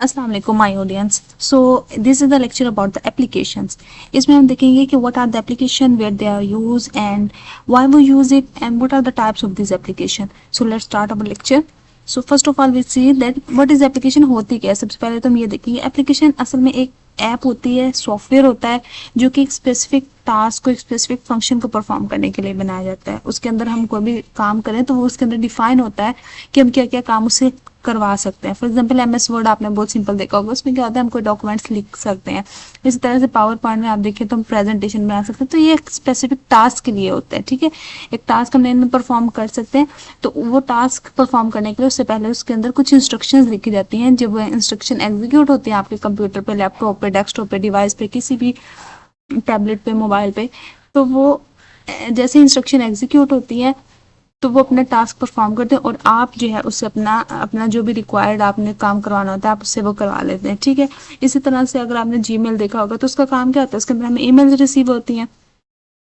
अस्सलाम वालेकुम my audience. So this is the lecture about the applications. इसमें हम देखेंगे कि what are the application, where they are use and why we use it and what are the types of this application. So let's start our lecture. So first of all we see that what is application, होती क्या है। सबसे पहले तो हम ये देखेंगे application असल में एक ऐप होती है, सॉफ्टवेयर होता है जो कि एक स्पेसिफिक टास्क को, एक स्पेसिफिक फंक्शन को परफॉर्म करने के लिए बनाया जाता है। उसके अंदर हम कोई भी काम करें तो वो उसके अंदर डिफाइन होता है कि हम क्या क्या काम उससे करवा सकते हैं। फॉर एग्जाम्पल MS वर्ड आपने बहुत सिंपल देखा होगा, उसमें क्या होता है हम कोई डॉक्यूमेंट्स लिख सकते हैं। इसी तरह से पावर पॉइंट में आप देखिए तो हम प्रेजेंटेशन बना सकते हैं। तो ये एक स्पेसिफिक टास्क के लिए होता है, ठीक है। एक टास्क हमने इनमें परफॉर्म कर सकते हैं। तो वो टास्क परफॉर्म करने के लिए उससे पहले उसके अंदर कुछ इंस्ट्रक्शंस लिखी जाती हैं। जब वो इंस्ट्रक्शन एग्जीक्यूट होती हैं आपके कंप्यूटर पे, लैपटॉप पे, डेस्कटॉप पे, डिवाइस पे, किसी भी टैबलेट पे, मोबाइल पे, तो वो जैसे इंस्ट्रक्शन एग्जीक्यूट होती है तो वो अपना टास्क परफॉर्म करते हैं और आप जो है उससे अपना अपना जो भी रिक्वायर्ड आपने काम करवाना होता है आप उससे वो करवा लेते हैं, ठीक है। इसी तरह से अगर आपने जीमेल देखा होगा तो उसका काम क्या होता है, उसके अंदर हमें ईमेल्स रिसीव होती हैं।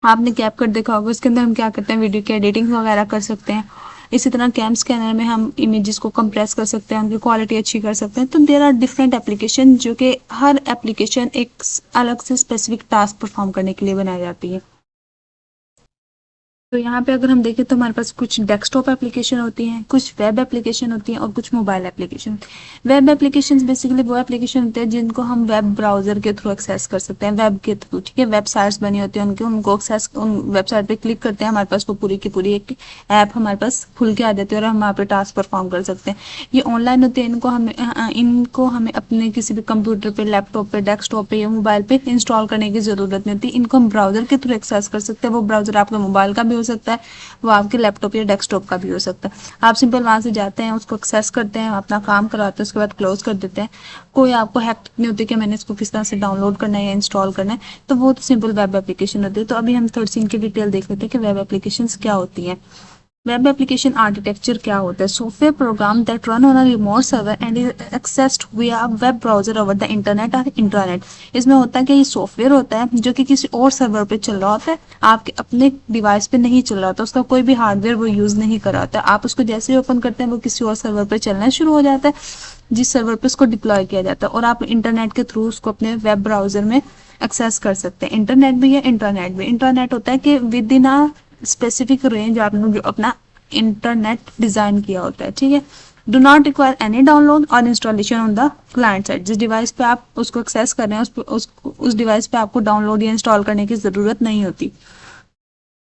आपने कैपकट देखा होगा, उसके अंदर हम क्या करते हैं, वीडियो की एडिटिंग वगैरह कर सकते हैं। इसी तरह कैम स्कैनर में हम इमेजेस को कंप्रेस कर सकते हैं, उनकी क्वालिटी अच्छी कर सकते हैं। तो देर आर डिफरेंट एप्लीकेशन जो कि हर एप्लीकेशन एक अलग से स्पेसिफिक टास्क परफॉर्म करने के लिए बनाई जाती है। तो यहाँ पे अगर हम देखें तो हमारे पास कुछ डेस्कटॉप एप्लीकेशन होती हैं, कुछ वेब एप्लीकेशन होती हैं और कुछ mobile application. Web application basically वो एप्लीकेशन होते हैं जिनको हम वेब ब्राउजर के थ्रू एक्सेस कर सकते हैं, वेब के थ्रू, ठीक है। वेबसाइट्स बनी होती हैं उनके, उनको एक्सेस, उन वेबसाइट पे क्लिक करते हैं, हमारे पास वो पूरी की पूरी एक ऐप हमारे पास खुल के आ जाती है और हम वहाँ पे टास्क परफॉर्म कर सकते हैं। ये ऑनलाइन होते हैं, इनको हमें अपने किसी भी कंप्यूटर पे, लैपटॉप पे, डेस्कटॉप पे या मोबाइल पे इंस्टॉल करने की जरूरत नहीं होती। इनको हम ब्राउजर के थ्रू एक्सेस कर सकते हैं। वो ब्राउजर आपके मोबाइल का भी हो सकता है, वो आपके लैपटॉप या डेस्कटॉप का भी हो सकता है। आप सिंपल वहां से जाते हैं, उसको एक्सेस करते हैं, अपना काम कराते हैं, उसके बाद क्लोज कर देते हैं। कोई आपको हैक नहीं होती कि मैंने इसको किस तरह से डाउनलोड करना है या इंस्टॉल करना है। तो वो तो सिंपल वेब एप्लीकेशन होती है। तो अभी हम थोड़ी सी इनकी डिटेल देख लेते हैं कि वेब एप्लीकेशन क्या होती है। वेब एप्लीकेशन आर्किटेक्चर क्या होता है। Software program that run on a remote server and is accessed via web browser over the internet और इंट्रानेट। इसमें होता है कि ये सॉफ्टवेयर होता है जो कि किसी और सर्वर पे चल रहा होता है, आपके अपने डिवाइस पे नहीं चल रहा होता, उसका कोई भी हार्डवेयर वो यूज नहीं कर रहा होता। आप उसको जैसे ही ओपन करते हैं वो किसी और सर्वर पे चलना शुरू हो जाता है, जिस सर्वर पे उसको डिप्लॉय किया जाता है, और आप इंटरनेट के थ्रू उसको अपने वेब ब्राउजर में एक्सेस कर सकते हैं। इंटरनेट भी है, इंटरनेट भी। इंटरनेट होता है कि with in a specific range आपने जो अपना इंटरनेट डिजाइन किया होता है, ठीक है। Do not require any download और installation on the client side. जिस डिवाइस पे आप उसको एक्सेस कर रहे हैं उस डिवाइस पे आपको डाउनलोड या इंस्टॉल करने की जरूरत नहीं होती।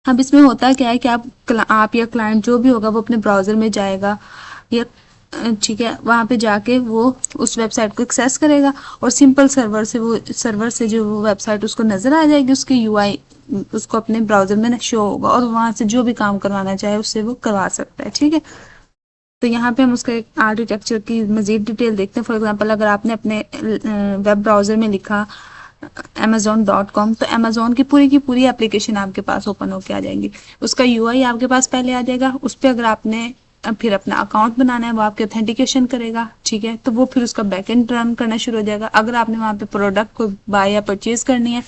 अब इसमें होता क्या है कि आप या क्लाइंट जो भी होगा वो अपने ब्राउजर में जाएगा या ठीक है, वहां पे जाके वो उस वेबसाइट को एक्सेस करेगा और सिंपल सर्वर से जो वो वेबसाइट उसको नजर आ जाएगी, उसकी UI उसको अपने ब्राउजर में शो होगा और वहां से जो भी काम करवाना चाहे उससे वो करवा सकता है, ठीक है। तो यहाँ पे हम उसका एक आर्किटेक्चर की मजीद डिटेल देखते हैं। फॉर एग्जांपल अगर आपने अपने वेब ब्राउजर में लिखा amazon.com, तो अमेजोन की पूरी एप्लीकेशन आपके पास ओपन होके आ जाएंगी। उसका UI आपके पास पहले आ जाएगा। उस पर अगर आपने फिर अपना अकाउंट बनाना है, वो आपके ऑथेंटिकेशन करेगा, ठीक है। तो वो फिर उसका बैकएंड रन करना शुरू हो जाएगा। अगर आपने वहां पे प्रोडक्ट को बाय या परचेज करनी है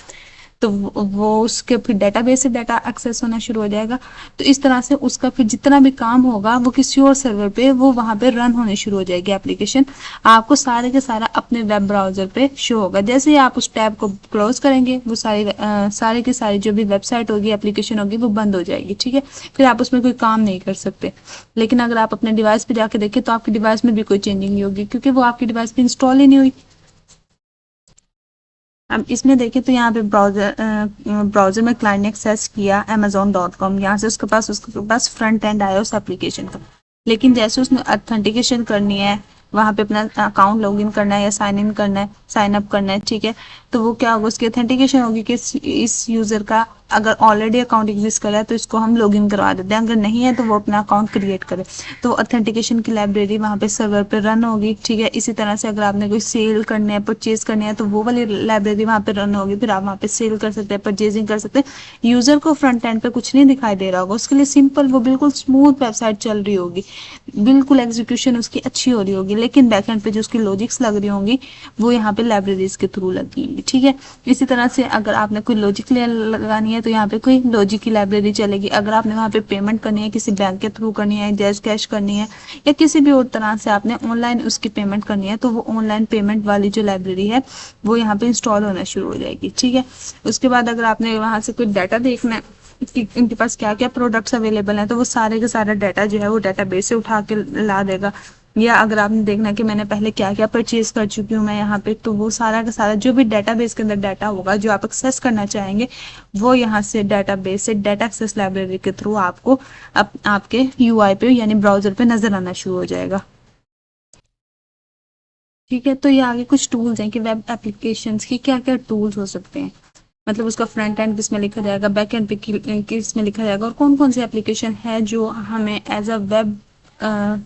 तो वो उसके फिर डेटाबेस से डाटा एक्सेस होना शुरू हो जाएगा। तो इस तरह से उसका फिर जितना भी काम होगा वो किसी और सर्वर पे, वो वहां पे रन होने शुरू हो जाएगी एप्लीकेशन। आपको सारे के सारा अपने वेब ब्राउजर पे शो होगा। जैसे ही आप उस टैब को क्लोज करेंगे वो सारे की सारी जो भी वेबसाइट होगी, एप्लीकेशन होगी, वो बंद हो जाएगी, ठीक है। फिर आप उसमें कोई काम नहीं कर सकते। लेकिन अगर आप अपने डिवाइस पे जाके देखें तो आपकी डिवाइस में भी कोई चेंजिंग नहीं होगी, क्योंकि वो आपकी डिवाइस पे इंस्टॉल ही नहीं हुई। अब इसमें देखें तो यहाँ पे ब्राउजर में क्लाइंट ने एक्सेस किया amazon.com, यहाँ से उसके पास फ्रंट एंड iOS एप्लीकेशन का। लेकिन जैसे उसने ऑथेंटिकेशन करनी है, वहां पे अपना अकाउंट लॉगिन करना है या साइन इन करना है, साइन अप करना है, ठीक है। तो वो क्या होगा, उसकी ऑथेंटिकेशन होगी कि इस यूजर का अगर ऑलरेडी अकाउंट एग्जिस्ट कर रहा है तो इसको हम लॉगिन करवा देते हैं, अगर नहीं है तो वो अपना अकाउंट क्रिएट करे। तो ऑथेंटिकेशन की लाइब्रेरी वहां पे सर्वर पे रन होगी, ठीक है। इसी तरह से अगर आपने कोई सेल करने है, परचेज करनी है, तो वो वाली लाइब्रेरी वहां पे रन होगी, फिर आप वहां पे सेल कर सकते हैं, परचेजिंग कर सकते हैं। यूजर को फ्रंट एंड पे कुछ नहीं दिखाई दे रहा होगा, उसके लिए सिंपल वो बिल्कुल स्मूथ वेबसाइट चल रही होगी, बिल्कुल एग्जीक्यूशन उसकी अच्छी हो रही होगी। लेकिन बैकएंड पे जो उसकी लॉजिक्स लग रही होंगी वो यहाँ पे लाइब्रेरीज के थ्रू लगी होंगी, ठीक है। इसी तरह से अगर आपने कोई लॉजिक लेयर लगानी है है तो यहाँ पे कोई लॉजिक की लाइब्रेरी चलेगी। अगर आपने वहाँ पे पेमेंट करनी है, किसी बैंक के थ्रू करनी है, जैज कैश करनी है, या किसी भी और तरह से आपने ऑनलाइन उसकी पेमेंट करनी है, तो वो ऑनलाइन पेमेंट वाली जो लाइब्रेरी है वो यहाँ पे इंस्टॉल होना शुरू हो जाएगी। ठीक है, उसके बाद अगर आपने वहाँ से कोई डाटा देखना है कि इनके पास क्या क्या प्रोडक्ट्स अवेलेबल हैं, तो वो सारे का सारा डाटा जो है वो डाटाबेस से उठा के ला देगा। या अगर आपने देखना है कि मैंने पहले क्या क्या परचेज कर चुकी हूँ मैं यहाँ पे, तो वो सारा का सारा जो भी डाटाबेस के अंदर डाटा होगा जो आप एक्सेस करना चाहेंगे, वो यहाँ से डाटाबेस से डाटा एक्सेस लाइब्रेरी के थ्रू आपको आपके यूआई पे यानी ब्राउजर पे नजर आना शुरू हो जाएगा। ठीक है, तो ये आगे कुछ टूल्स हैं कि वेब एप्लीकेशंस के क्या क्या टूल्स हो सकते हैं, मतलब उसका फ्रंट एंड किस में लिखा जाएगा, बैक एंड पे किस में लिखा जाएगा, और कौन कौन सी एप्लीकेशन है जो हमें एज अ वेब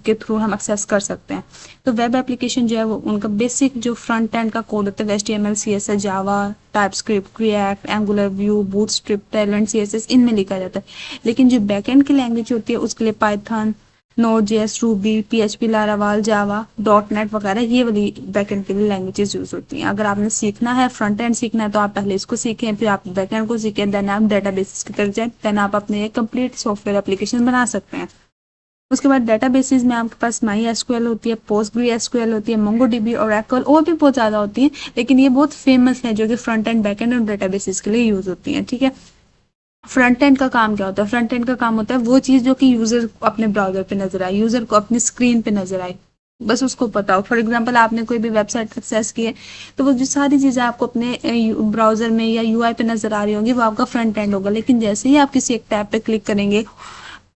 के थ्रू हम एक्सेस कर सकते हैं। तो वेब एप्लीकेशन जो है वो उनका बेसिक जो फ्रंट एंड का कोड होता है HTML CSS Java TypeScript React Angular Vue Bootstrap talent CSS इनमें लिखा जाता है। लेकिन जो बैक एंड की लैंग्वेज होती है उसके लिए पाइथन Node.js रूबी PHP लारावाल जावा .NET वगैरह ये वाली बैकएंड के लिए लैंग्वेजेस यूज होती हैं। अगर आपने सीखना है फ्रंट एंड सीखना है तो आप पहले इसको सीखें, फिर आप बैकएंड को सीखें, देन आप डेटाबेसिस की तरफ जाएं, देन आप अपने कंप्लीट सॉफ्टवेयर एप्लीकेशन बना सकते हैं। उसके बाद डेटाबेसेस में आपके पास MySQL होती है, PostgreSQL होती है, MongoDB, Oracle और भी बहुत ज़्यादा होती है, लेकिन ये बहुत फेमस है जो कि फ्रंट एंड बैक एंड और डेटाबेसेस के लिए यूज होती हैं। ठीक है, फ्रंट एंड का काम क्या होता है? फ्रंट एंड का काम होता है वो चीज़ जो कि यूजर को अपने ब्राउजर पे नजर आए, यूजर को अपनी स्क्रीन पे नजर आए, बस उसको पता हो। फॉर एग्जांपल आपने कोई भी वेबसाइट एक्सेस की है तो वो जो सारी चीज़ें आपको अपने ब्राउजर में या यूआई पे नजर आ रही होंगी वो आपका फ्रंट एंड होगा। लेकिन जैसे ही आप किसी एक टैब पे क्लिक करेंगे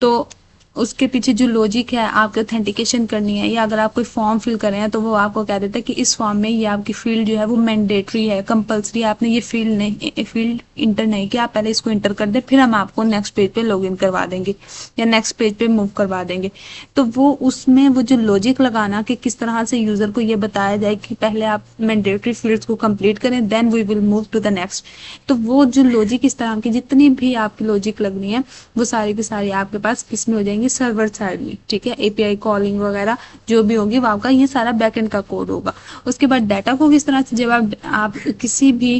तो उसके पीछे जो लॉजिक है आपको ऑथेंटिकेशन करनी है, या अगर आप कोई फॉर्म फिल कर रहे हैं तो वो आपको कह देता है कि इस फॉर्म में ये आपकी फील्ड जो है वो मैंडेटरी है, कंपलसरी, आपने ये फील्ड इंटर नहीं किया, आप पहले इसको इंटर कर दे, फिर हम आपको नेक्स्ट पेज पे लॉगिन करवा देंगे या नेक्स्ट पेज पे मूव करवा देंगे। तो वो उसमें वो जो लॉजिक लगाना कि किस तरह से यूजर को ये बताया जाए कि पहले आप मैंडेटरी फील्ड्स को कंप्लीट करें then we will move to the next, तो वो जो लॉजिक इस तरह की जितनी भी आपकी लॉजिक लगनी है वो सारी की सारी आपके पास किस में हो जाएंगी, सर्वर साइड में। ठीक है, एपीआई कॉलिंग वगैरह जो भी होगी वो आपका ये सारा बैकएंड का कोड होगा। उसके बाद डाटा को किस तरह से जब आप किसी भी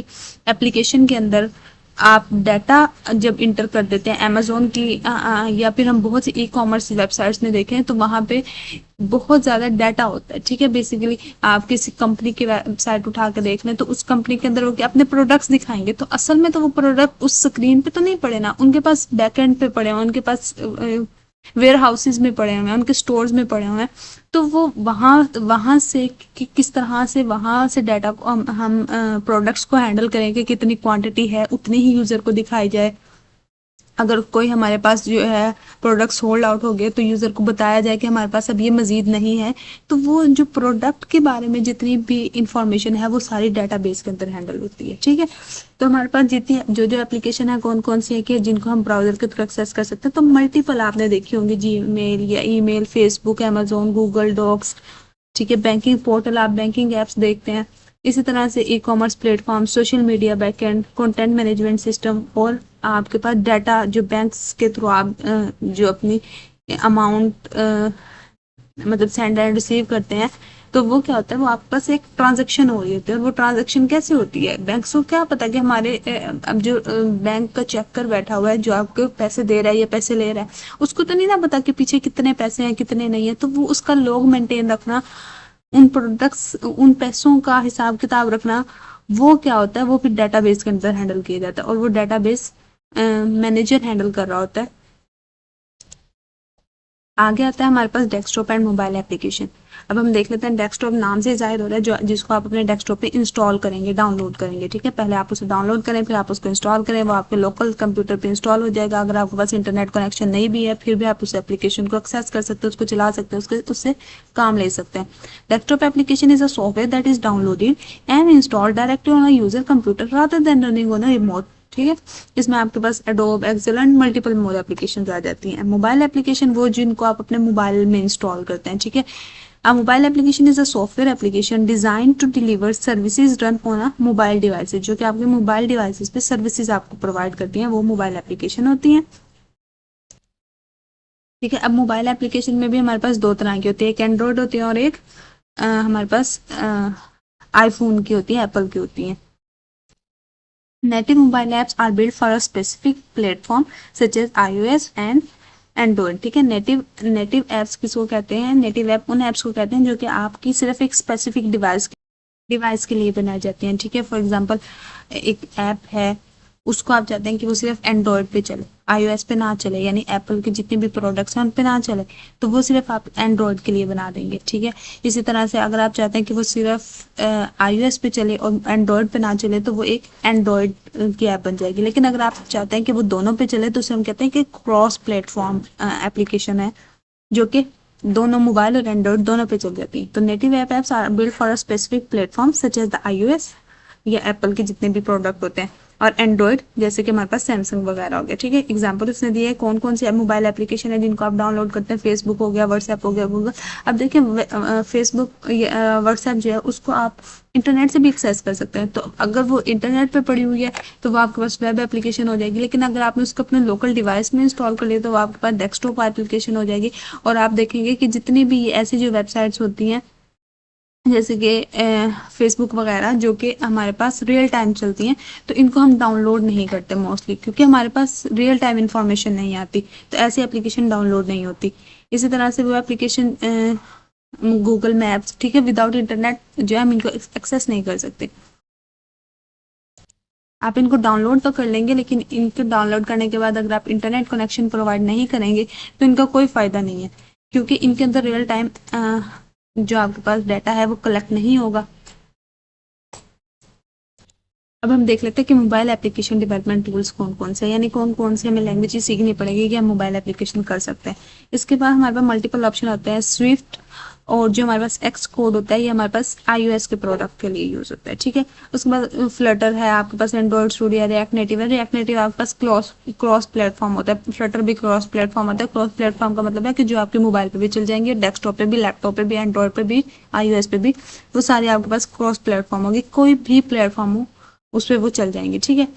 एप्लीकेशन के अंदर आप डाटा जब इंटर कर देते हैं अमेजोन की या फिर हम बहुत सी ई-कॉमर्स वेबसाइट्स में देखें तो वहां पे बहुत ज्यादा डाटा होता है। ठीक है, बेसिकली आप किसी कंपनी की वेबसाइट उठा के देख लें तो उस कंपनी के अंदर वो अपने प्रोडक्ट्स दिखाएंगे, तो असल में तो वो प्रोडक्ट उस स्क्रीन पे तो नहीं पड़े ना, उनके पास बैकएंड पे पड़े हैं, उनके पास वेयर हाउसेज में पड़े हुए हैं, उनके स्टोर्स में पड़े हुए हैं। तो वो वहां वहां से किस तरह से वहां से डाटा को हम प्रोडक्ट्स को हैंडल करेंगे, कितनी क्वांटिटी है उतनी ही यूजर को दिखाई जाए। अगर कोई हमारे पास जो है प्रोडक्ट्स होल्ड आउट हो गए तो यूजर को बताया जाए कि हमारे पास अब ये मजीद नहीं है। तो वो जो प्रोडक्ट के बारे में जितनी भी इंफॉर्मेशन है वो सारी डाटाबेस के अंदर हैंडल होती है। ठीक है, तो हमारे पास जितनी जो जो एप्लीकेशन है कौन कौन सी है कि जिनको हम ब्राउजर के थ्रू एक्सेस कर सकते हैं, तो मल्टीपल आपने देखी होंगी, जीमेल या email, Facebook, Amazon, Google docs. ठीक है, बैंकिंग पोर्टल, आप बैंकिंग एप्स देखते हैं। इसी तरह से e-commerce platform, social media backend, content management system, और आपके पास डाटा जो बैंक्स के थ्रू आप जो अपनी अमाउंट मतलब सेंड एंड रिसीव करते हैं, तो वो क्या होता है, वो आपके पास एक ट्रांजैक्शन हो रही होती है। और वो ट्रांजैक्शन कैसे होती है, बैंक को क्या पता कि हमारे अब जो बैंक का चेक कर बैठा हुआ है जो आपको पैसे दे रहा है या पैसे ले रहा है, उसको तो नहीं ना पता कि पीछे कितने पैसे हैं कितने नहीं है। तो वो उसका लॉग मेंटेन रखना, उन प्रोडक्ट्स उन पैसों का हिसाब किताब रखना, वो क्या होता है, वो फिर डाटाबेस के अंदर हैंडल किया जाता है और वो डाटाबेस मैनेजर हैंडल कर रहा होता है। आगे आता है हमारे पास डेस्कटॉप एंड मोबाइल एप्लीकेशन। अब हम देख लेते हैं, डेस्कटॉप नाम से जाहिर हो रहा है जो जिसको आप अपने डेस्कटॉप पे इंस्टॉल करेंगे, डाउनलोड करेंगे। ठीक है, पहले आप उसे डाउनलोड करें फिर आप उसको इंस्टॉल करें, वो आपके लोकल कंप्यूटर पे इंस्टॉल हो जाएगा। अगर आपके पास इंटरनेट कनेक्शन नहीं भी है फिर भी आप उस एप्लीकेशन को एक्सेस कर सकते हैं, उसको चला सकते हैं, उससे काम ले सकते हैं। Desktop application is a software that is downloaded and installed directly on a user computer rather than running on a remote. ठीक है, इसमें आपके पास Adobe Excel and multiple more application आ जाती हैं। मोबाइल एप्लीकेशन वो जिनको आप अपने मोबाइल में इंस्टॉल करते हैं। ठीक है, a mobile application is a software application designed to deliver services run on a mobile devices, जो कि आपके मोबाइल डिवाइसेस पे सर्विसेज आपको प्रोवाइड करती हैं, वो मोबाइल एप्लीकेशन होती हैं। ठीक है, अब मोबाइल एप्लीकेशन में भी हमारे पास दो तरह की होती है, एक एंड्रॉयड होती है और एक हमारे पास आईफोन की होती है, एप्पल की होती है। Native mobile apps are built for a specific platform such as iOS and Android. ठीक है, नेटिव एप्स किसको कहते हैं? नेटिव ऐप उन एप्स को कहते हैं जो कि आपकी सिर्फ एक स्पेसिफिक डिवाइस के लिए बनाई जाती हैं। ठीक है, फॉर एग्जांपल एक ऐप है, उसको आप चाहते हैं कि वो सिर्फ एंड्रॉयड पे चले, iOS पे ना चले, यानी एप्पल के जितने भी प्रोडक्ट्स हैं उन पे ना चले, तो वो सिर्फ आप एंड्रॉयड के लिए बना देंगे। ठीक है, इसी तरह से अगर आप चाहते हैं कि वो सिर्फ iOS पे चले और एंड्रॉयड पे ना चले, तो वो एक एंड्रॉयड की ऐप बन जाएगी। लेकिन अगर आप चाहते हैं कि वो दोनों पे चले, तो उसे हम कहते हैं कि क्रॉस प्लेटफॉर्म एप्लीकेशन है, जो कि दोनों मोबाइल और एंड्रॉयड दोनों पे चल जाती है। तो native apps are build for a specific platform such as the iOS या एप्पल के जितने भी प्रोडक्ट होते हैं, और एंड्रॉयड जैसे कि हमारे पास सैमसंग वगैरह हो गया। ठीक है, एग्जांपल उसने दिया है कौन कौन सी मोबाइल एप्लीकेशन है जिनको आप डाउनलोड करते हैं। फेसबुक हो गया, व्हाट्सएप हो गया, गूगल। अब देखिए फेसबुक, व्हाट्सएप जो है उसको आप इंटरनेट से भी एक्सेस कर सकते हैं। तो अगर वो इंटरनेट पे पड़ी हुई है तो वो आपके पास वेब एप्लीकेशन हो जाएगी। लेकिन अगर आपने उसको अपने लोकल डिवाइस में इंस्टॉल कर लिया तो वो आपके पास डेस्कटॉप एप्लीकेशन हो जाएगी। और आप देखेंगे कि जितनी भी ऐसी जो वेबसाइट्स होती हैं जैसे कि फेसबुक वगैरह, जो कि हमारे पास रियल टाइम चलती हैं, तो इनको हम डाउनलोड नहीं करते मोस्टली, क्योंकि हमारे पास रियल टाइम इंफॉर्मेशन नहीं आती, तो ऐसी एप्लीकेशन डाउनलोड नहीं होती। इसी तरह से वो एप्लीकेशन गूगल मैप्स, ठीक है, विदाउट इंटरनेट जो है हम इनको एक्सेस नहीं कर सकते। आप इनको डाउनलोड तो कर लेंगे, लेकिन इनको डाउनलोड करने के बाद अगर आप इंटरनेट कनेक्शन प्रोवाइड नहीं करेंगे तो इनका कोई फ़ायदा नहीं है, क्योंकि इनके अंदर रियल टाइम जो आपके पास डाटा है वो कलेक्ट नहीं होगा। अब हम देख लेते हैं कि मोबाइल एप्लीकेशन डेवलपमेंट टूल्स कौन कौन से हैं, यानी कौन कौन से हमें लैंग्वेज सीखनी पड़ेगी कि हम मोबाइल एप्लीकेशन कर सकते हैं। इसके बाद हमारे पास मल्टीपल ऑप्शन होते हैं। स्विफ्ट और जो हमारे पास एक्स कोड होता है, ये हमारे पास iOS के प्रोडक्ट के लिए यूज होता है। ठीक है, उसके बाद फ्लटर है, आपके पास एंड्रॉइड स्टूडियो है, रिएक्ट नेटिव है। रिएक्ट नेटिव आपके पास क्रॉस प्लेटफॉर्म होता है, फ्लटर भी क्रॉस प्लेटफॉर्म होता है। क्रॉस प्लेटफॉर्म का मतलब है कि जो आपके मोबाइल पे भी चल जाएंगे, डेस्कटॉप पे भी, लैपटॉप पे भी, एंड्रॉइड पे भी, iOS पे भी, वो सारे आपके पास क्रॉस प्लेटफॉर्म होगी। कोई भी प्लेटफॉर्म हो उस पर वो चल जाएंगे। ठीक है,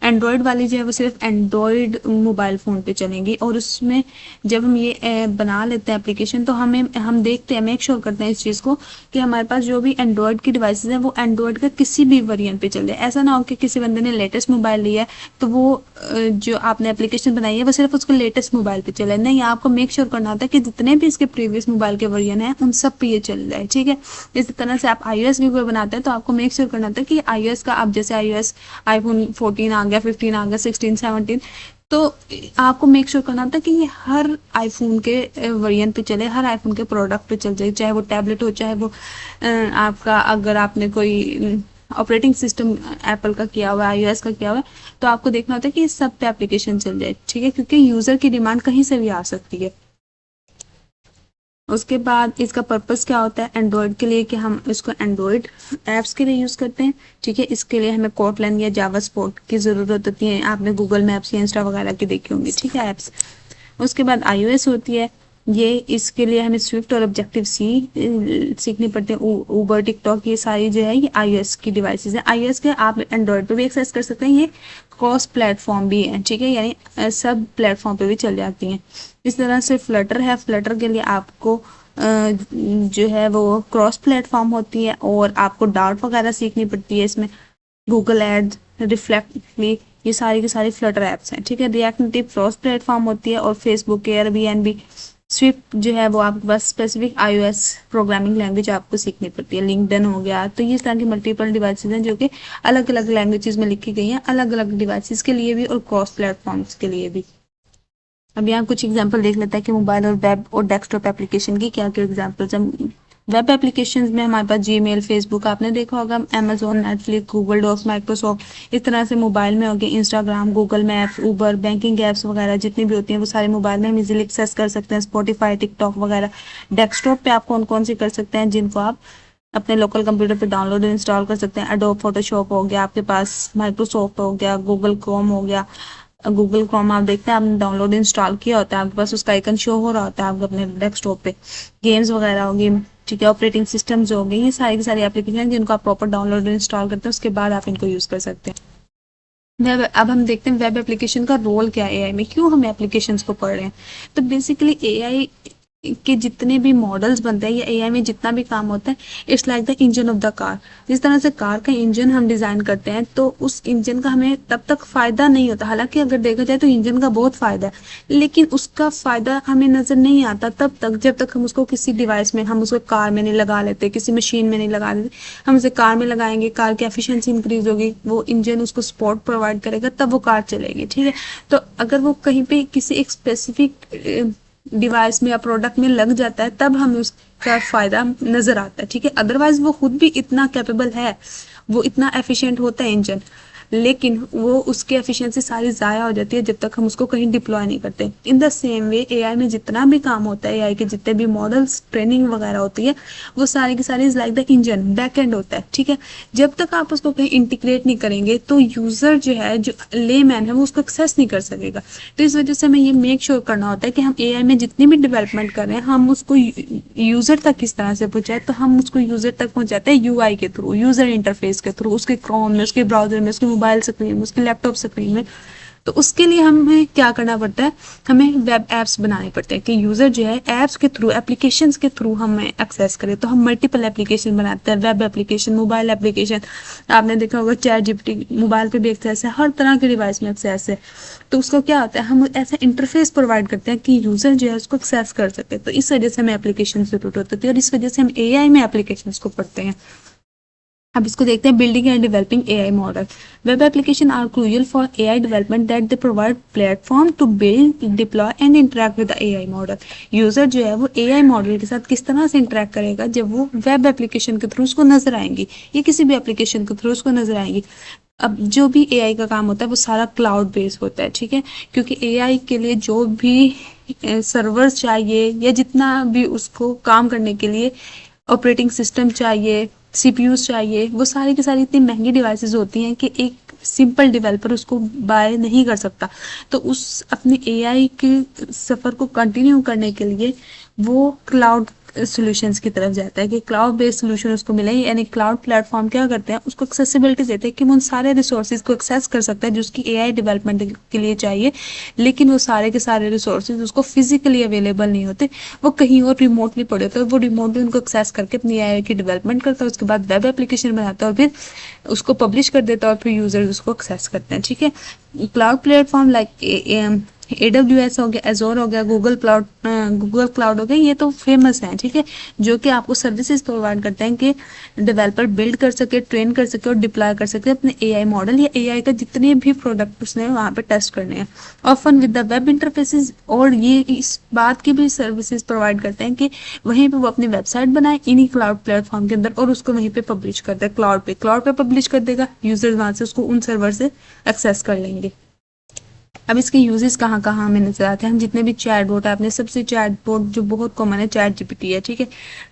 एंड्रॉयड वाली जो है वो सिर्फ एंड्रॉयड मोबाइल फ़ोन पे चलेंगी। और उसमें जब हम ये बना लेते हैं एप्लीकेशन, तो हम देखते हैं, मेक श्योर करते हैं इस चीज़ को कि हमारे पास जो भी एंड्रॉयड की डिवाइसेस हैं वो एंड्रॉयड का किसी भी वेरिएंट पे चल जाए। ऐसा ना हो कि किसी बंदे ने लेटेस्ट मोबाइल लिया है तो वो जो आपने एप्लीकेशन बनाई है वो सिर्फ उसको लेटेस्ट मोबाइल पे चले। नहीं, आपको मेक श्योर करना होता है कि जितने भी इसके प्रीवियस मोबाइल के वर्जन हैं उन सब पे ये चल जाए। ठीक है, इसी तरह से आप iOS भी कोई बनाते हैं तो आपको मेक श्योर करना होता है कि iOS का, आप जैसे iOS आईफोन 14 आ गया, 15 आ गया, 16, 17, तो आपको मेक श्योर करना होता है कि ये हर आईफोन के वेरिएंट पे चले, हर आईफोन के प्रोडक्ट पे चल जाए, चाहे वो टैबलेट हो, चाहे वो आपका, अगर आपने कोई ऑपरेटिंग सिस्टम एप्पल का किया हुआ है, iOS का किया हुआ है, तो आपको देखना होता है कि सब पे एप्लीकेशन चल जाए। ठीक है, क्योंकि यूज़र की डिमांड कहीं से भी आ सकती है। उसके बाद इसका पर्पस क्या होता है एंड्रॉयड के लिए, कि हम इसको एंड्रॉयड ऐप्स के लिए यूज़ करते हैं। ठीक है, इसके लिए हमें कोटलन या जावा स्पोर्ट की ज़रूरत होती है। आपने गूगल मैप्स या इंस्टा वगैरह की देखी होंगी। ठीक है, ऐप्स। उसके बाद iOS होती है, ये इसके लिए हमें स्विफ्ट और ऑब्जेक्टिव सी सीखनी पड़ती है। ऊबर, टिकटॉक, ये सारी जो है ये iOS की डिवाइसेस है। iOS के आप एंड्रॉयड पे भी एक्सेस कर सकते हैं, ये क्रॉस प्लेटफॉर्म भी है। ठीक है, यानी सब प्लेटफॉर्म पे भी चल जाती हैं। इस तरह से फ्लटर है, फ्लटर के लिए आपको जो है वो क्रॉस प्लेटफॉर्म होती है, और आपको डार्ट वगैरह सीखनी पड़ती है इसमें। गूगल एड्स, रिफ्लेक्टली, ये सारी की सारी फ्लटर ऐप्स हैं। ठीक है, रिएक्ट नेटिव क्रॉस प्लेटफॉर्म होती है, और फेसबुक, एयरबीएनबी, स्विफ्ट जो है वो आपके पास स्पेसिफिक iOS प्रोग्रामिंग लैंग्वेज आपको सीखनी पड़ती है। लिंक्डइन हो गया, तो ये तरह की मल्टीपल डिवाइसेस हैं जो कि अलग अलग लैंग्वेजेस में लिखी गई हैं, अलग अलग डिवाइसेस के लिए भी और क्रॉस प्लेटफॉर्म्स के लिए भी। अब यहाँ कुछ एग्जांपल देख लेते हैं कि मोबाइल और वेब और डेस्कटॉप एप्लीकेशन की क्या क्या एग्जांपल्स हैं। वेब एप्लीकेशंस में हमारे पास जीमेल, फेसबुक, आपने देखा होगा, Amazon, Netflix, Google docs, Microsoft. इस तरह से मोबाइल में हो गए Instagram, Google maps, Uber, banking apps वगैरह जितनी भी होती हैं वो सारे मोबाइल में हम इजीली एक्सेस कर सकते हैं। स्पॉटिफाई, टिकटॉक वगैरह। डेस्कटॉप पे आप कौन कौन सी कर सकते हैं, जिनको आप अपने लोकल कंप्यूटर पे डाउनलोड इंस्टॉल कर सकते हैं। एडोब फोटोशॉप हो गया आपके पास, माइक्रोसॉफ्ट हो गया, गूगल क्रोम हो गया। गूगल क्रोम आप देखते हैं, आपने डाउनलोड इंस्टॉल किया होता है, आपके पास उसका आइकन शो हो रहा होता है आपको अपने डेस्कटॉप पे। गेम्स वगैरह होगी, ठीक है, ऑपरेटिंग सिस्टम्स हो गए, ये सारी की सारी एप्लीकेशन जिनको आप प्रॉपर डाउनलोड इंस्टॉल करते हैं, उसके बाद आप इनको यूज़ कर सकते हैं। अब हम देखते हैं वेब एप्लीकेशन का रोल क्या है एआई में, क्यों हम एप्लीकेशंस को पढ़ रहे हैं। तो बेसिकली एआई के जितने भी मॉडल्स बनते हैं या एआई में जितना भी काम होता है, it's like the engine of the car. जिस तरह से कार का इंजन हम डिजाइन करते हैं तो उस इंजन का हमें तब तक फायदा नहीं होता, हालांकि अगर देखा जाए तो इंजन का बहुत फायदा है, लेकिन उसका फायदा हमें नजर नहीं आता तब तक जब तक हम उसको किसी डिवाइस में, हम उसको कार में नहीं लगा लेते, किसी मशीन में नहीं लगा लेते। हम उसे कार में लगाएंगे, कार की एफिशिएंसी इंक्रीज होगी, वो इंजन उसको सपोर्ट प्रोवाइड करेगा, तब वो कार चलेगी, ठीक है। तो अगर वो कहीं पे किसी एक स्पेसिफिक डिवाइस में या प्रोडक्ट में लग जाता है तब हमें उसका फायदा नजर आता है, ठीक है। अदरवाइज वो खुद भी इतना कैपेबल है, वो इतना एफिशिएंट होता है इंजन, लेकिन वो उसकी एफिशिएंसी सारी ज़ाया हो जाती है जब तक हम उसको कहीं डिप्लॉय नहीं करते। In the same way AI में जितना भी काम होता है, एआई के जितने भी मॉडल्स ट्रेनिंग वगैरह होती है, वो सारी की सारी like the engine back and होता है, ठीक है। जब तक आप उसको कहीं इंटीग्रेट नहीं करेंगे तो यूजर जो है, जो ले मैन है, वो उसको एक्सेस नहीं कर सकेगा। तो इस वजह से हमें ये मेक श्योर करना होता है कि हम एआई में जितनी भी डेवलपमेंट कर रहे हैं हम उसको यूजर तक किस तरह से पहुंचाए। तो हम उसको यूजर तक पहुंचाते हैं यूआई के थ्रू, यूजर इंटरफेस के थ्रू, उसके क्रोम में, उसके ब्राउजर में, उसके मोबाइल स्क्रीन में, उसके लैपटॉप स्क्रीन में। तो उसके लिए हमें क्या करना पड़ता है, हमें वेब एप्स बनाने पड़ते हैं कि यूजर जो है एप्स के थ्रू, एप्लीकेशंस के थ्रू हमें एक्सेस करे। तो हम मल्टीपल एप्लीकेशन बनाते हैं, वेब एप्लीकेशन, मोबाइल एप्लीकेशन। आपने देखा होगा चैट जीपीटी मोबाइल पे भी एक्सेस है, हर तरह के डिवाइस में एक्सेस है। तो उसको क्या होता है, हम ऐसा इंटरफेस प्रोवाइड करते हैं कि यूजर जो है उसको एक्सेस कर सके। तो इस वजह से हमें एप्लीकेशन जरूरत होती है और इस वजह से हम एआई में एप्लीकेशन को पढ़ते हैं। अब इसको देखते हैं, building and developing AI model. Web application are crucial for AI development that they provide platform to build, deploy and interact with the AI model. User जो है वो एआई मॉडल के साथ किस तरह से इंटरेक्ट करेगा जब वो वेब एप्लीकेशन के थ्रू उसको नजर आएंगी या किसी भी एप्लीकेशन के थ्रू उसको नजर आएंगी। अब जो भी एआई का काम होता है वो सारा क्लाउड बेस्ड होता है, ठीक है, क्योंकि एआई के लिए जो भी सर्वर्स चाहिए या जितना भी उसको काम करने के लिए ऑपरेटिंग सिस्टम चाहिए, सीपीयूज चाहिए, वो सारी की सारी इतनी महंगी डिवाइसेस होती हैं कि एक सिंपल डेवलपर उसको बाय नहीं कर सकता। तो उस अपने एआई के सफ़र को कंटिन्यू करने के लिए वो क्लाउड सॉल्यूशंस की तरफ जाता है कि क्लाउड बेस्ड सॉल्यूशन उसको मिले। यानी क्लाउड प्लेटफॉर्म क्या करते हैं, उसको एक्सेसिबिलिटी देते हैं कि वो उन सारे रिसोर्सेज को एक्सेस कर सकता है जो उसकी एआई डेवलपमेंट के लिए चाहिए, लेकिन वो सारे के सारे रिसोर्सेज उसको फिजिकली अवेलेबल नहीं होते, वो कहीं और रिमोटली पड़े होते हैं। वो रिमोटली उनको एक्सेस करके अपनी एआई की डेवलपमेंट करता है, उसके बाद वेब एप्लीकेशन बनाता है और फिर उसको पब्लिश कर देता है और फिर यूजर्स उसको एक्सेस करते हैं, ठीक है। क्लाउड प्लेटफॉर्म लाइक AWS हो गया, एजोर हो गया, गूगल क्लाउड हो गया, ये तो फेमस हैं, ठीक है, जो कि आपको सर्विसेज प्रोवाइड करते हैं कि डेवलपर बिल्ड कर सके, ट्रेन कर सके और डिप्लॉय कर सके अपने एआई मॉडल या एआई का जितने भी प्रोडक्ट उसने वहाँ पे टेस्ट करने हैं। Often with the web interfaces, और ये इस बात की भी सर्विसेज प्रोवाइड करते हैं कि वहीं पे वो अपनी वेबसाइट बनाए इन्हीं क्लाउड प्लेटफॉर्म के अंदर और उसको वहीं पे पब्लिश कर दे, क्लाउड पे पब्लिश कर देगा, यूजर्स वहाँ से उसको उन सर्वर से एक्सेस कर लेंगे। अब इसके यूजेस कहाँ कहाँ हमें नजर आते हैं, हम जितने भी चैट बोट है, अपने सबसे चैट बोट जो बहुत कॉमन है चैट जीपीटी है, ठीक है।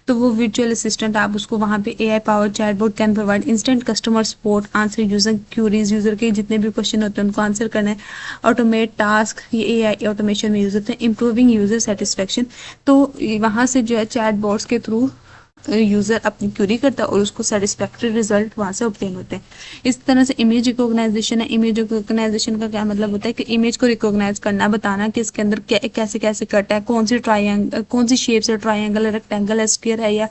तो वो वर्चुअल असिस्टेंट, आप उसको वहाँ पे AI power chat bot can provide instant customer support, answer user queries, user के जितने भी क्वेश्चन होते हैं उनको आंसर करना है, ऑटोमेट टास्क, ये एआई ऑटोमेशन में यूज होते हैं, इंप्रूविंग यूजर सेटिस्फेक्शन। तो वहाँ से जो है चैट बोट्स के थ्रू यूजर अपनी क्यूरी करता है और उसको सेटिस्फैक्टरी रिजल्ट वहाँ से ऑब्टेन होते हैं। इस तरह से इमेज रिकॉग्नाइजेशन है। इमेज रिकॉग्नाइजेशन का क्या मतलब होता है कि इमेज को रिकॉग्नाइज करना, बताना कि इसके अंदर कैसे कैसे कट है, कौन सी ट्राइंगल, कौन सी शेप से ट्राइंगल है, रेक्टेंगल है, स्क्वायर है, या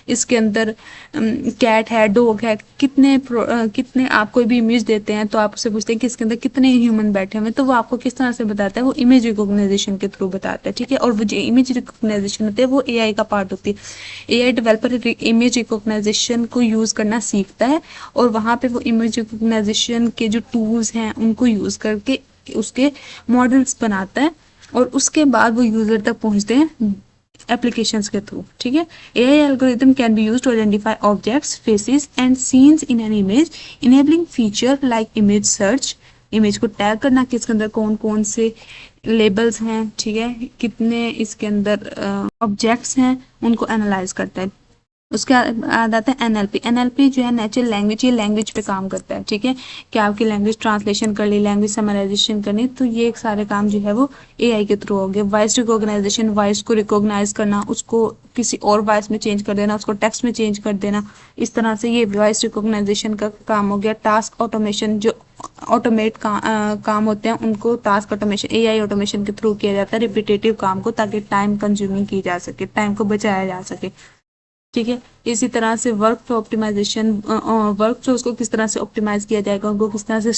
इसके अंदर कैट है, डॉग है, कितने आप कोई भी इमेज देते हैं तो आप उससे पूछते हैं कि इसके अंदर कितने ह्यूमन बैठे हुए हैं, तो वो आपको किस तरह से बताता है, वो इमेज रिकॉग्नाइजेशन के थ्रू बताता है, ठीक है। और वो जो इमेज रिकॉग्नाइजेशन होती है वो एआई का पार्ट होती है। एआई डेवलपर इमेज रिकॉग्नाइजेशन को यूज करना सीखता है और वहाँ पे वो इमेज रिकॉग्नाइजेशन के जो टूल्स हैं उनको यूज करके उसके मॉडल्स बनाता है और उसके बाद वो यूजर तक पहुंचते हैं एप्लीकेशंस के थ्रू, ठीक है। AI algorithm can be used to identify objects, faces and scenes in an image, enabling feature like image search, image को टैग करना कि इसके अंदर कौन कौन से लेबल्स हैं, ठीक है, कितने इसके अंदर ऑब्जेक्ट्स हैं, उनको एनालाइज करता है। उसके बाद आता है एनएलपी। एनएलपी जो है नेचुरल लैंग्वेज, ये लैंग्वेज पे काम करता है, ठीक है, कि आपकी लैंग्वेज ट्रांसलेशन कर ली, लैंग्वेज समराइजेशन करनी, तो ये एक सारे काम जो है वो एआई के थ्रू हो गए। वॉइस रिकॉग्नाइजेशन, वॉइस को रिकॉग्नाइज करना, उसको किसी और वॉइस में चेंज कर देना, उसको टेक्स्ट में चेंज कर देना, इस तरह से ये वॉइस रिकॉग्नाइजेशन का काम हो गया। टास्क ऑटोमेशन, जो ऑटोमेट काम होते हैं उनको टास्क ऑटोमेशन, एआई ऑटोमेशन के थ्रू किया जाता है, रिपीटेटिव काम को, ताकि टाइम कंज्यूमिंग की जा सके, टाइम को बचाया जा सके, ठीक है। इसी तरह से workflow optimization, workflows को किस तरह से ऑप्टिमाइज किया जाएगा, उनको किस तरह से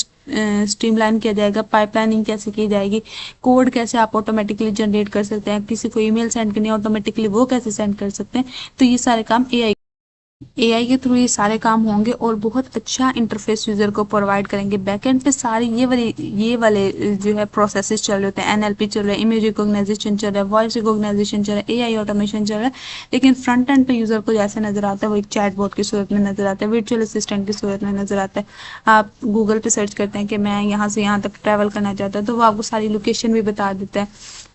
स्ट्रीमलाइन किया जाएगा, पाइपलाइनिंग कैसे की जाएगी, कोड कैसे आप ऑटोमेटिकली जनरेट कर सकते हैं, किसी को ईमेल सेंड करनी है ऑटोमेटिकली वो कैसे सेंड कर सकते हैं, तो ये सारे काम एआई के थ्रू ये सारे काम होंगे और बहुत अच्छा इंटरफेस यूजर को प्रोवाइड करेंगे। बैकएंड पे सारी ये वाले जो है प्रोसेसेस चल रहे होते हैं, एनएलपी चल रहा है, इमेज रिकॉग्नाइजेशन चल रहा है, वॉइस रिकॉग्नाइजेशन चल रहा है, एआई ऑटोमेशन चल रहा है, लेकिन फ्रंट एंड पे यूजर को जैसे नजर आता है वो एक चैटबॉट की सूरत में नजर आता है, वर्चुअल असिस्टेंट की सूरत में नजर आता है। आप गूगल पे सर्च करते हैं कि मैं यहाँ से यहाँ तक ट्रैवल करना चाहता हूँ, तो वो आपको सारी लोकेशन भी बता देता है,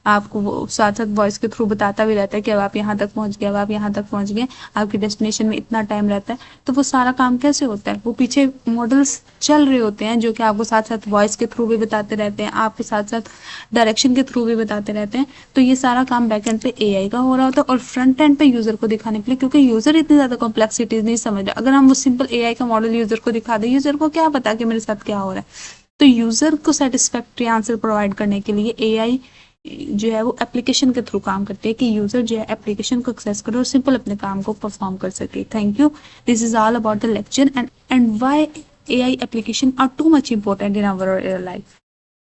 आपको वो साथ साथ वॉइस के थ्रू बताता भी रहता है कि अब आप यहाँ तक पहुंच गए, अब आप यहाँ तक पहुंच गए, आपकी डेस्टिनेशन में इतना टाइम रहता है। तो वो सारा काम कैसे होता है, वो पीछे मॉडल्स चल रहे होते हैं जो कि आपको साथ साथ वॉइस के थ्रू भी बताते रहते हैं, आपके साथ साथ डायरेक्शन के थ्रू भी बताते रहते हैं। तो ये सारा काम बैक एंड पे एआई का हो रहा होता है, और फ्रंट एंड पे यूजर को दिखाने के लिए, क्योंकि यूजर इतनी ज्यादा कॉम्प्लेक्सिटीज नहीं समझ रहा, अगर हम वो सिंपल एआई का मॉडल यूजर को दिखा दें, यूजर को क्या पता कि मेरे साथ क्या हो रहा है। तो यूजर को सेटिस्फैक्ट्री आंसर प्रोवाइड करने के लिए एआई जो है वो एप्लीकेशन के थ्रू काम करती है, कि यूजर जो है एप्लीकेशन को एक्सेस करे और सिंपल अपने काम को परफॉर्म कर सके। Thank you, this is all about the lecture and why AI application are too much important in our life.